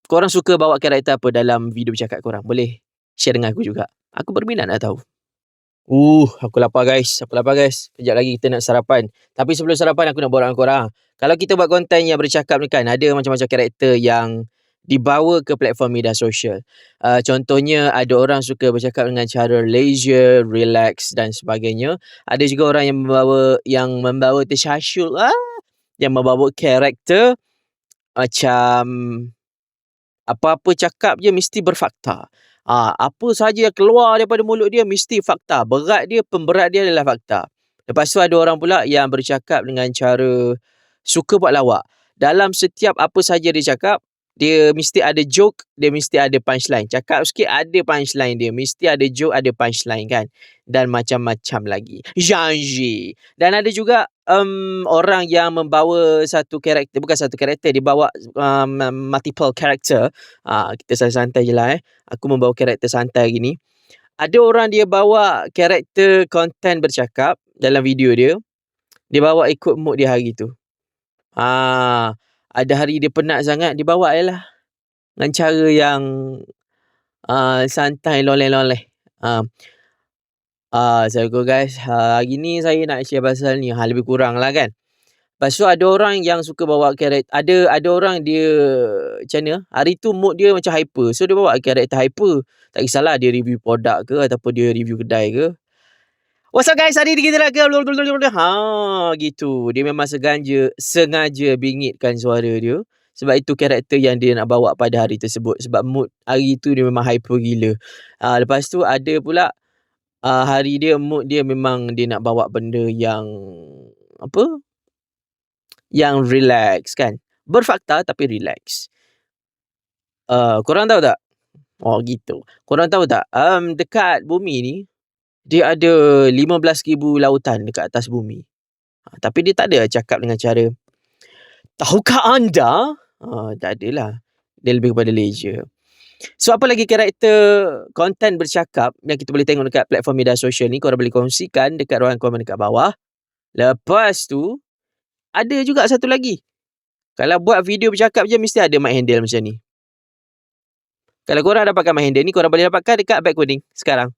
korang suka bawa karakter apa dalam video bercakap korang? Boleh share dengan aku juga. Aku berminat nak tahu. Aku lapar guys. Kejap lagi kita nak sarapan. Tapi sebelum sarapan aku nak borak dengan korang. Kalau kita buat konten yang bercakap ni kan, ada macam-macam karakter yang dibawa ke platform media sosial. Contohnya ada orang suka bercakap dengan cara leisure, relax dan sebagainya. Ada juga orang yang membawa tersyashul, yang membawa karakter macam apa-apa cakap je mesti berfakta. Apa saja yang keluar daripada mulut dia mesti fakta. Pemberat dia adalah fakta. Lepas tu ada orang pula yang bercakap dengan cara suka buat lawak. Dalam setiap apa saja dia cakap, dia mesti ada joke, dia mesti ada punchline. Cakap sikit ada punchline dia. Mesti ada joke, ada punchline kan. Dan macam-macam lagi. Janji. Dan ada juga orang yang membawa satu karakter. Bukan satu karakter, dia bawa multiple karakter. Kita santai-santai je lah. Aku membawa karakter santai gini. Ada orang dia bawa karakter konten bercakap dalam video dia. Dia bawa ikut mood dia hari tu. Ada hari dia penat sangat, dia bawa je lah. Dengan cara yang santai, loleh-loleh. Assalamualaikum guys. Hari ni saya nak share pasal ni. Lebih kurang lah kan. Lepas tu ada orang yang suka bawa karakter. Ada orang dia macam mana? Hari tu mood dia macam hyper. So dia bawa karakter hyper. Tak kisahlah dia review produk ke ataupun dia review kedai ke. What's up guys? Hari ni kita nak ke gitu. Dia memang sengaja bingitkan suara dia. Sebab itu karakter yang dia nak bawa pada hari tersebut. Sebab mood hari tu dia memang hyper gila. Lepas tu ada pula mood dia memang dia nak bawa benda yang yang relax kan. Berfakta tapi relax. Korang tahu tak? Gitu. Korang tahu tak? Dekat bumi ni dia ada 15,000 lautan dekat atas bumi. Tapi dia tak ada cakap dengan cara tahukah anda? Tak adalah. Dia lebih kepada leisure. So apa lagi karakter konten bercakap yang kita boleh tengok dekat platform media sosial ni, korang boleh kongsikan dekat ruangan komen dekat bawah. Lepas tu ada juga satu lagi. Kalau buat video bercakap je mesti ada mic handle macam ni. Kalau korang dapatkan mic handle ni, korang boleh dapatkan dekat Bag Coding sekarang.